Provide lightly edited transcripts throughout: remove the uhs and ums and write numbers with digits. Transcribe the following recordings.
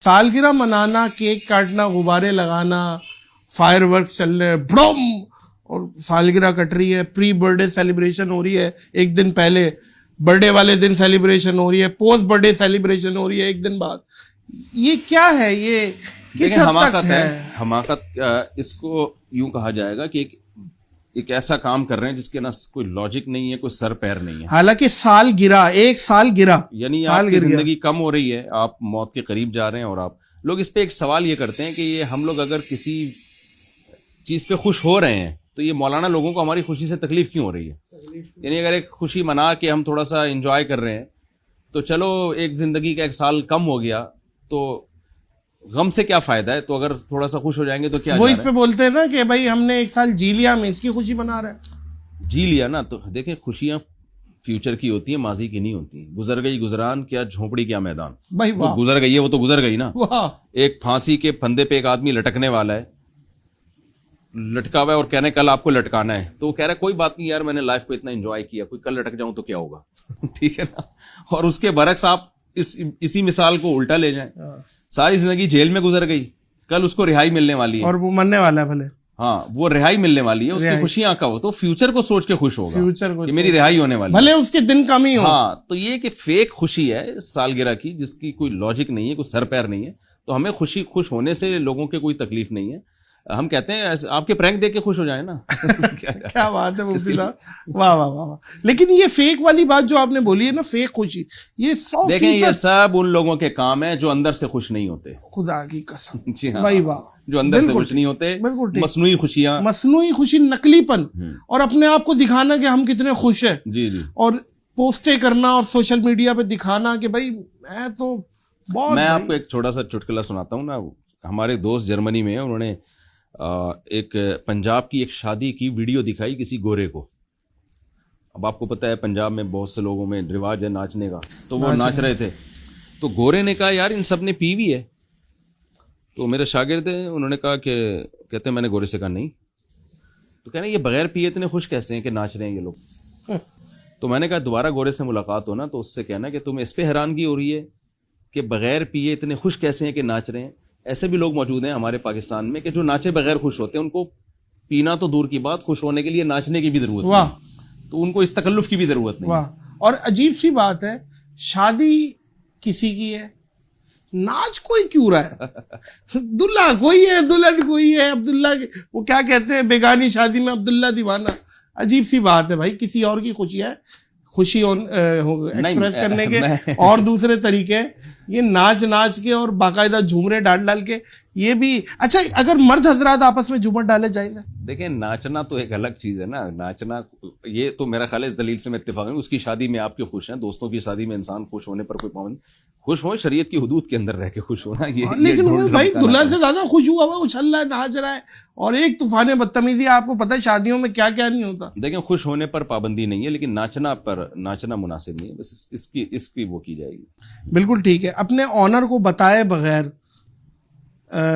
سالگرہ منانا, کیک کاٹنا, غبارے لگانا, فائر ورکس چل رہے ہیں بڑم, اور سالگرہ کٹ رہی ہے, پری برتھ ڈے سیلیبریشن ہو رہی ہے ایک دن پہلے, برتھ ڈے والے دن سیلیبریشن ہو رہی ہے, پوسٹ برتھ ڈے سیلیبریشن ہو رہی ہے ایک دن بعد. یہ کیا ہے؟ یہ کس حد تک ہے حماقت؟ اس کو یوں کہا جائے گا کہ ایک ایسا کام کر رہے ہیں جس کے نہ کوئی لاجک نہیں ہے, کوئی سر پیر نہیں ہے. حالانکہ سال گرا, ایک سال گرا, یعنی آپ کی زندگی کم ہو رہی ہے, آپ موت کے قریب جا رہے ہیں, اور آپ لوگ اس پہ ایک سوال یہ کرتے ہیں کہ یہ ہم لوگ اگر کسی چیز پہ خوش ہو رہے ہیں تو یہ مولانا لوگوں کو ہماری خوشی سے تکلیف کیوں ہو رہی ہے؟ یعنی اگر ایک خوشی منا کے ہم تھوڑا سا انجوائے کر رہے ہیں تو چلو ایک زندگی کا ایک سال کم ہو گیا تو غم سے کیا فائدہ ہے؟ تو اگر تھوڑا سا خوش ہو جائیں گے تو کیا؟ وہ اس پہ بولتے ہیں نا کہ بھائی ہم نے ایک سال جی لیا, ہم اس کی خوشی منا رہے ہیں. جی لیا نا, تو دیکھیں خوشیاں فیوچر کی ہوتی ہیں, ماضی کی نہیں ہوتی. گزر گئی گزران, کیا جھونپڑی کیا میدان. بھائی تو گزر گئی ہے, وہ تو گزر گئی نا. ایک پھانسی کے پھندے پہ ایک آدمی لٹکنے والا ہے, لٹکا ہوا ہے, اور کہنے کل آپ کو لٹکانا ہے, تو وہ کہہ رہا ہے کوئی بات نہیں یار, میں نے لائف کو اتنا انجوائے کیا, کوئی کل لٹک جاؤں تو کیا ہوگا. ٹھیک ہے نا. اور اس کے برعکس آپ اسی مثال کو الٹا لے جائیں, ساری زندگی جیل میں گزر گئی, کل اس کو رہائی ملنے والی ہے, اور وہ مرنے والا ہے بھلے, ہاں وہ رہائی ملنے والی ہے, اس کی خوشیاں کا ہو تو فیوچر کو سوچ کے خوش ہوگا, فیوچر کو کہ میری رہائی ہونے والی, بھلے اس کے دن کم ہی ہو. ہاں, تو یہ کہ فیک خوشی ہے سالگرہ کی, جس کی کوئی لاجک نہیں ہے, کوئی سر پیر نہیں ہے. تو ہمیں خوش ہونے سے لوگوں کے کوئی تکلیف نہیں ہے. ہم کہتے ہیں آپ کے پرینک دیکھ کے خوش ہو جائیں نا. کیا بات ہے مفتی صاحب, واہ واہ واہ. لیکن یہ فیک والی بات جو آپ نے بولی ہے نا, فیک خوشی, یہ 100% دیکھیں یہ سب ان لوگوں کے کام ہے جو اندر سے خوش نہیں ہوتے. خدا کی قسم. جی ہاں, بھائی واہ, جو اندر سے خوش نہیں ہوتے, مصنوعی خوشیاں, مصنوعی خوشی, نقلی پن, اور اپنے آپ کو دکھانا کہ ہم کتنے خوش ہیں. جی جی, اور پوسٹیں کرنا اور سوشل میڈیا پہ دکھانا کہ بھائی میں تو بہت. میں آپ کو ایک چھوٹا سا چٹکلا سناتا ہوں نا. ہمارے دوست جرمنی میں ہیں, انہوں نے ایک پنجاب کی ایک شادی کی ویڈیو دکھائی کسی گورے کو. اب آپ کو پتہ ہے پنجاب میں بہت سے لوگوں میں رواج ہے ناچنے کا, تو وہ ناچ رہے تھے, تو گورے نے کہا یار ان سب نے پی ہوئی ہے. تو میرے شاگرد ہیں, انہوں نے کہا کہ کہتے ہیں میں نے گورے سے کہا نہیں. تو کہنا یہ بغیر پیے اتنے خوش کیسے ہیں کہ ناچ رہے ہیں یہ لوگ. تو میں نے کہا دوبارہ گورے سے ملاقات ہو نا تو اس سے کہنا کہ تمہیں اس پہ حیرانگی ہو رہی ہے کہ بغیر پیے اتنے خوش کیسے ہیں کہ ناچ رہے ہیں. ایسے بھی لوگ موجود ہیں ہمارے پاکستان میں کہ جو ناچے بغیر خوش ہوتے ہیں, ان کو پینا تو دور کی بات, خوش ہونے کے لیے ناچنے کی بھی ضرورت نہیں, تو ان کو اس تکلف کی بھی ضرورت نہیں. اور عجیب سی بات ہے, شادی کسی کی ہے, ناچ کوئی کیوں رہا ہے, دلہا کوئی ہے, دلہن کوئی ہے, عبداللہ وہ کیا کہتے ہیں بیگانی شادی میں عبداللہ دیوانہ. عجیب سی بات ہے بھائی, کسی اور کی خوشی ہے, خوشی ایکسپریس کرنے کے اور دوسرے طریقے, یہ ناچ کے اور باقاعدہ جھومرے ڈال کے, یہ بھی اچھا. اگر مرد حضرات آپس میں جھومر ڈالے جائز ہے؟ دیکھیں ناچنا تو ایک الگ چیز ہے نا, ناچنا یہ تو میرا خیال ہے اس دلیل سے میں اتفاق ہوں, اس کی شادی میں آپ کے خوش ہیں, دوستوں کی شادی میں انسان خوش ہونے پر کوئی پابند, خوش ہو شریعت کی حدود کے اندر رہ کے خوش ہونا. یہ لیکن وہ بھائی دلہا سے زیادہ خوش ہوا ہوا, اچھل رہا ہے, ناچ رہا ہے, اور ایک طوفان بدتمیزی. آپ کو پتہ ہے شادیوں میں کیا کیا نہیں ہوتا. دیکھیں خوش ہونے پر پابندی نہیں ہے, لیکن ناچنا مناسب نہیں ہے, بس اس کی وہ کی جائے گی. بالکل ٹھیک ہے. اپنے آنر کو بتائے بغیر,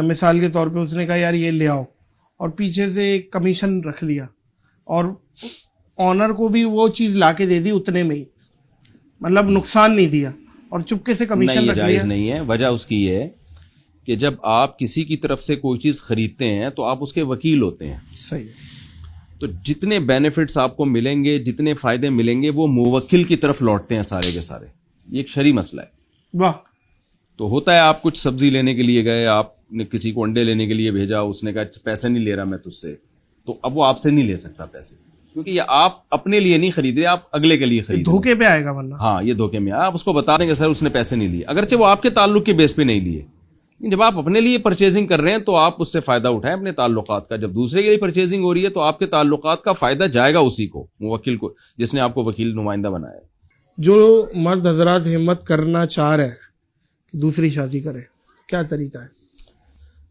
مثال کے طور پہ اس نے کہا یار یہ لے آؤ, اور پیچھے سے ایک کمیشن رکھ لیا, اور آنر کو بھی وہ چیز لا کے دے دی اتنے میں ہی, مطلب نقصان نہیں دیا, اور چپکے سے کمیشن رکھ لیا. جائز نہیں ہے. وجہ اس کی یہ ہے کہ جب آپ کسی کی طرف سے کوئی چیز خریدتے ہیں تو آپ اس کے وکیل ہوتے ہیں. صحیح ہے. تو جتنے بینیفٹس آپ کو ملیں گے, جتنے فائدے ملیں گے, وہ موکل کی طرف لوٹتے ہیں سارے کے سارے. یہ ایک شرعی مسئلہ ہے. واہ. تو ہوتا ہے آپ کچھ سبزی لینے کے لیے گئے, آپ نے کسی کو انڈے لینے کے لیے بھیجا, اس نے کہا پیسے نہیں لے رہا میں تجھ سے, تو اب وہ آپ سے نہیں لے سکتا پیسے, کیونکہ یہ آپ اپنے لیے نہیں خرید رہے, آپ اگلے کے لیے خرید رہے. دھوکے پہ آئے گا ورنہ. ہاں یہ دھوکے میں آپ اس کو بتا دیں گے سر اس نے پیسے نہیں لیے, اگرچہ وہ آپ کے تعلق کے بیس پہ نہیں لیے. جب آپ اپنے لیے پرچیزنگ کر رہے ہیں تو آپ اس سے فائدہ اٹھائیں اپنے تعلقات کا. جب دوسرے کے لیے پرچیزنگ ہو رہی ہے تو آپ کے تعلقات کا فائدہ جائے گا اسی کو, موکل کو, جس نے آپ کو وکیل نمائندہ بنایا ہے. جو مرد حضرات ہمت کرنا چاہ رہے ہیں کہ دوسری شادی کرے, کیا طریقہ ہے؟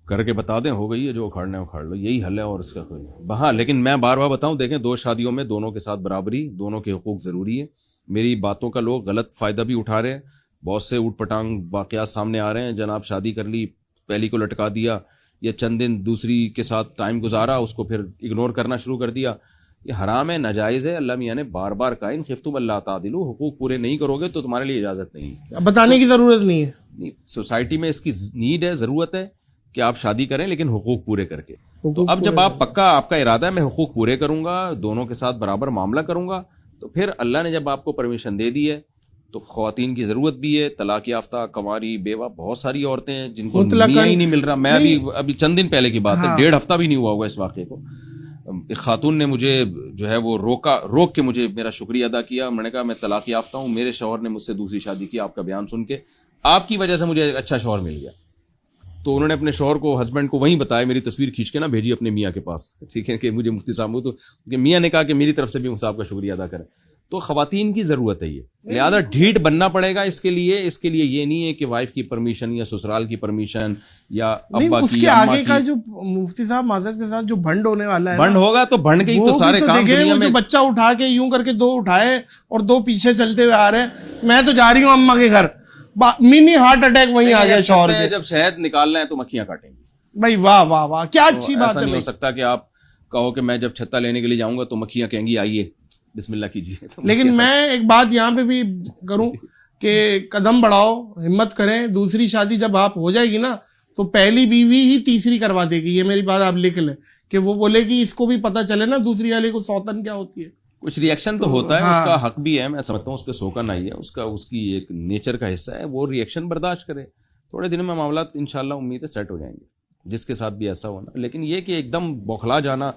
کر کے بتا دیں, ہو گئی ہے, جو اکھاڑنا ہے اکھاڑ لو, یہی حل ہے, اور اس کا کوئی ہاں. لیکن میں بار بار بتاؤں, دیکھیں دو شادیوں میں دونوں کے ساتھ برابری, دونوں کے حقوق ضروری ہے. میری باتوں کا لوگ غلط فائدہ بھی اٹھا رہے ہیں, بہت سے اوٹ پٹانگ واقعات سامنے آ رہے ہیں. جناب شادی کر لی, پہلی کو لٹکا دیا, یا چند دن دوسری کے ساتھ ٹائم گزارا, اس کو پھر اگنور کرنا شروع کر دیا, یہ حرام ہے, ناجائز ہے. اللہ میاں نے بار بار کہا ان خفتم اللہ تعدلوا, حقوق پورے نہیں کرو گے تو تمہارے لیے اجازت نہیں ہے. بتانے کی ضرورت نہیں ہے. سوسائٹی میں اس کی نیڈ ہے, ضرورت ہے کہ آپ شادی کریں لیکن حقوق پورے کر کے. تو اب جب آپ پکا آپ کا ارادہ ہے میں حقوق پورے کروں گا, دونوں کے ساتھ برابر معاملہ کروں گا, تو پھر اللہ نے جب آپ کو پرمیشن دے دی ہے تو خواتین کی ضرورت بھی ہے. طلاق یافتہ, کنواری, بیوہ, بہت ساری عورتیں ہیں جن کو میاں ہی نہیں مل رہا. میں ابھی چند دن پہلے کی بات ہے, 1.5 ہفتہ بھی نہیں ہوا ہوگا اس واقعے کو, ایک خاتون نے مجھے جو ہے وہ روک کے مجھے میرا شکریہ ادا کیا. میں نے کہا میں طلاق یافتہ ہوں, میرے شوہر نے مجھ سے دوسری شادی کی, آپ کا بیان سن کے آپ کی وجہ سے مجھے ایک اچھا شوہر مل گیا. تو انہوں نے اپنے شوہر کو, ہسبینڈ کو وہیں بتایا, میری تصویر کھینچ کے نا بھیجی اپنے میاں کے پاس, ٹھیک ہے, کہ مجھے مفتی صاحب, تو کہ میاں نے کہا کہ میری طرف سے بھی صاحب کا شکریہ ادا کریں. تو خواتین کی ضرورت ہے یہ, لہٰذا ڈھیٹ بننا پڑے گا اس کے لیے یہ نہیں ہے کہ وائف کی پرمیشن یا سسرال کی پرمیشن یا ابا کی, اس کے آگے کا جو مفتی صاحب معذرت کے ساتھ جو بھنڈ ہونے والا ہے, بھنڈ ہوگا تو بھنڈ کے ہی تو سارے کام دنیا میں. جو بچہ اٹھا کے یوں کر کے 2 اٹھائے اور 2 پیچھے چلتے ہوئے آ رہے ہیں, میں تو جا رہی ہوں اماں کے گھر, منی ہارٹ اٹیک وہیں آ گیا شوہر کے. جب شہد نکالنا ہے تو مکھیاں کاٹیں گی بھائی. واہ واہ واہ, کیا اچھی بات ہے. ایسا نہیں ہو سکتا کہ آپ کہو کہ میں جب چھتا لینے کے لیے جاؤں گا تو مکھیاں کہیں گی آئیے بسم اللہ کیجیے. لیکن میں ایک بات یہاں پہ بھی کروں کہ قدم بڑھاؤ, ہمت کریں. دوسری شادی جب آپ ہو جائے گی نا تو پہلی بیوی ہی تیسری کروا دے گی. یہ میری بات آپ لکھ لیں کہ وہ بولے کہ اس کو بھی پتہ چلے نا دوسری والے کو سوتن کیا ہوتی ہے. کچھ ریئیکشن تو ہوتا ہے, اس کا حق بھی ہے, میں سمجھتا ہوں اس پہ سوکن آئی ہے, اس کی ایک نیچر کا حصہ ہے, وہ ریئیکشن برداشت کرے. تھوڑے دنوں میں معاملات انشاءاللہ امید ہے سیٹ ہو جائیں گے, جس کے ساتھ بھی ایسا ہونا. لیکن یہ کہ ایک دم بوکھلا جانا.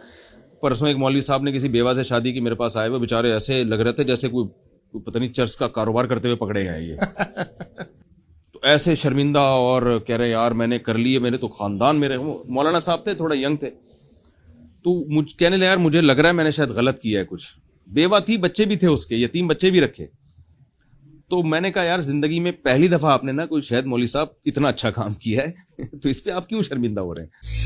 پرسوں ایک مولوی صاحب نے کسی بیوہ سے شادی کی, میرے پاس آئے ہوئے بیچارے ایسے لگ رہے تھے جیسے کوئی پتہ نہیں چرچ کا کاروبار کرتے ہوئے پکڑے گئے. یہ تو ایسے شرمندہ اور کہہ رہے یار میں نے کر لیے, میرے تو خاندان, میرے مولانا صاحب تھے, تھوڑا ینگ تھے, تو کہنے لگے یار مجھے لگ رہا ہے میں نے شاید غلط کیا ہے کچھ. بیوہ تھی, بچے بھی تھے اس کے, یتیم بچے بھی رکھے. تو میں نے کہا یار زندگی میں پہلی دفعہ آپ نے نا کوئی شاید مولوی صاحب اتنا اچھا کام کیا ہے تو اس پہ آپ کیوں شرمندہ ہو رہے ہیں.